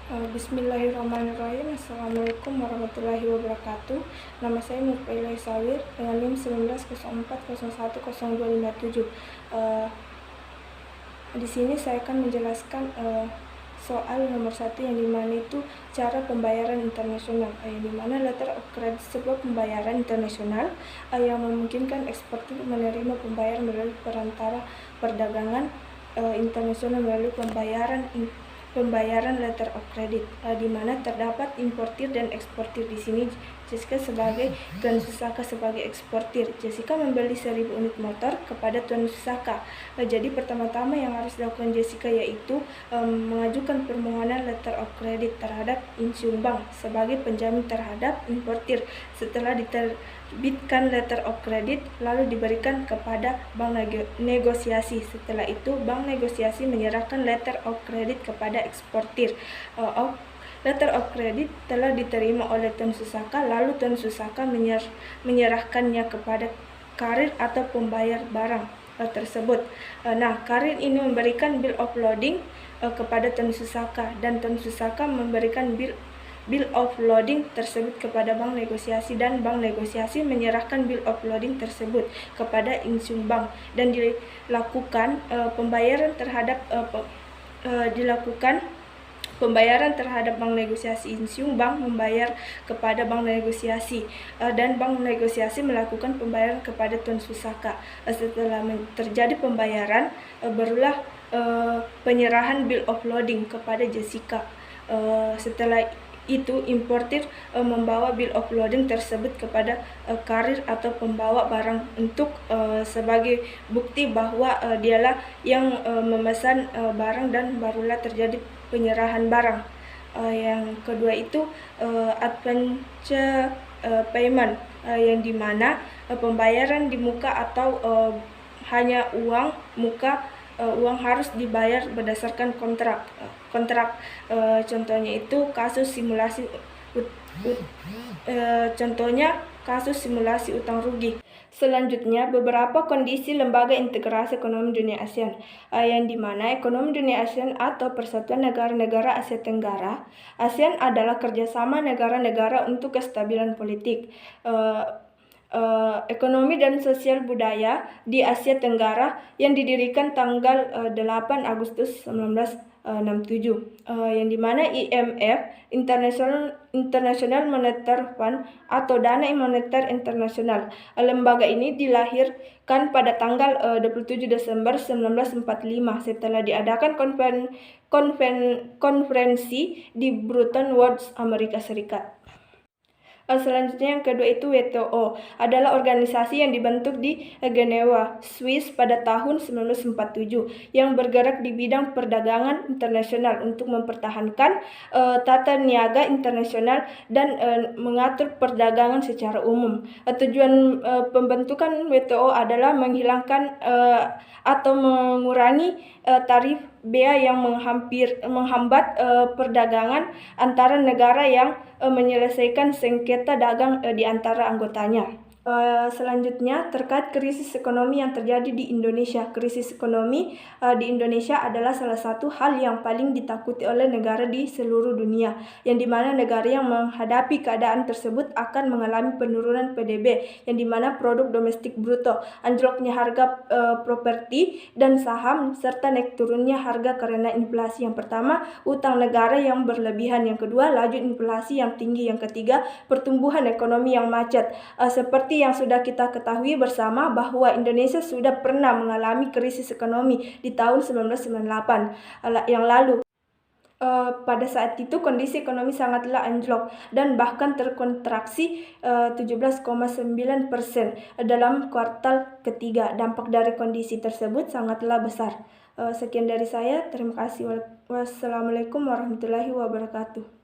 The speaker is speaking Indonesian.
Bismillahirrahmanirrahim. Assalamualaikum warahmatullahi wabarakatuh. Nama saya Nurfaila Sawir dengan NIM 1904010257. Di sini saya akan menjelaskan soal nomor 1 yang dimana itu cara pembayaran internasional, yang dimana letter of credit sebuah pembayaran internasional yang memungkinkan eksportir menerima pembayaran melalui perantara perdagangan internasional melalui pembayaran letter of credit, di mana terdapat importir dan eksportir. Di sini Jessica sebagai Tuan Susaka sebagai eksportir. Jessica membeli 1000 unit motor kepada Tuan Susaka. Jadi pertama-tama yang harus dilakukan Jessica yaitu mengajukan permohonan letter of credit terhadap Insyung Bank sebagai penjamin terhadap importir. Setelah diterbitkan letter of credit, lalu diberikan kepada bank negosiasi. Setelah itu bank negosiasi menyerahkan letter of credit kepada eksportir. Letter of credit telah diterima oleh Tuan Susaka, lalu Tuan Susaka menyerahkannya kepada karir atau pembayar barang tersebut. Karir ini memberikan bill of loading kepada Tuan Susaka, dan Tuan Susaka memberikan bill of loading tersebut kepada bank negosiasi, dan bank negosiasi menyerahkan bill of loading tersebut kepada Insyung Bank, dan dilakukan pembayaran terhadap bank negosiasi. Insyung Bank membayar kepada bank negosiasi, dan bank negosiasi melakukan pembayaran kepada Tuan Susaka. Setelah terjadi pembayaran, barulah penyerahan bill of loading kepada Jessica. Setelah itu importir membawa bill of loading tersebut kepada karir atau pembawa barang untuk sebagai bukti bahwa dialah yang memesan barang, dan barulah terjadi penyerahan barang. Yang kedua itu advance payment, yang dimana pembayaran di muka atau hanya uang muka. Uang harus dibayar berdasarkan kontrak. Contohnya itu kasus simulasi utang rugi. Selanjutnya, beberapa kondisi lembaga integrasi ekonomi dunia ASEAN, yang dimana ekonomi dunia ASEAN atau Persatuan Negara-Negara Asia Tenggara. ASEAN adalah kerjasama negara-negara untuk kestabilan politik, ekonomi dan sosial budaya di Asia Tenggara yang didirikan tanggal 8 Agustus 1967, yang dimana IMF, International Monetary Fund atau Dana Moneter Internasional. Lembaga ini dilahirkan pada tanggal 27 Desember 1945 setelah diadakan konferensi di Bretton Woods, Amerika Serikat. Selanjutnya yang kedua itu WTO, adalah organisasi yang dibentuk di Geneva, Swiss pada tahun 1947 yang bergerak di bidang perdagangan internasional untuk mempertahankan tata niaga internasional dan mengatur perdagangan secara umum. Tujuan pembentukan WTO adalah menghilangkan atau mengurangi tarif bea yang menghambat perdagangan antara negara yang menyelesaikan sengketa dagang di antara anggotanya. Selanjutnya terkait krisis ekonomi yang terjadi di Indonesia. Krisis ekonomi di Indonesia adalah salah satu hal yang paling ditakuti oleh negara di seluruh dunia, yang dimana negara yang menghadapi keadaan tersebut akan mengalami penurunan PDB, yang dimana produk domestik bruto, anjloknya harga properti dan saham, serta naik turunnya harga karena inflasi. Yang pertama, utang negara yang berlebihan. Yang kedua, laju inflasi yang tinggi. Yang ketiga, pertumbuhan ekonomi yang macet. Seperti yang sudah kita ketahui bersama bahwa Indonesia sudah pernah mengalami krisis ekonomi di tahun 1998 yang lalu. Pada saat itu kondisi ekonomi sangatlah anjlok dan bahkan terkontraksi 17,9% dalam kuartal ketiga. Dampak dari kondisi tersebut sangatlah besar. Sekian dari saya, terima kasih. Wassalamualaikum warahmatullahi wabarakatuh.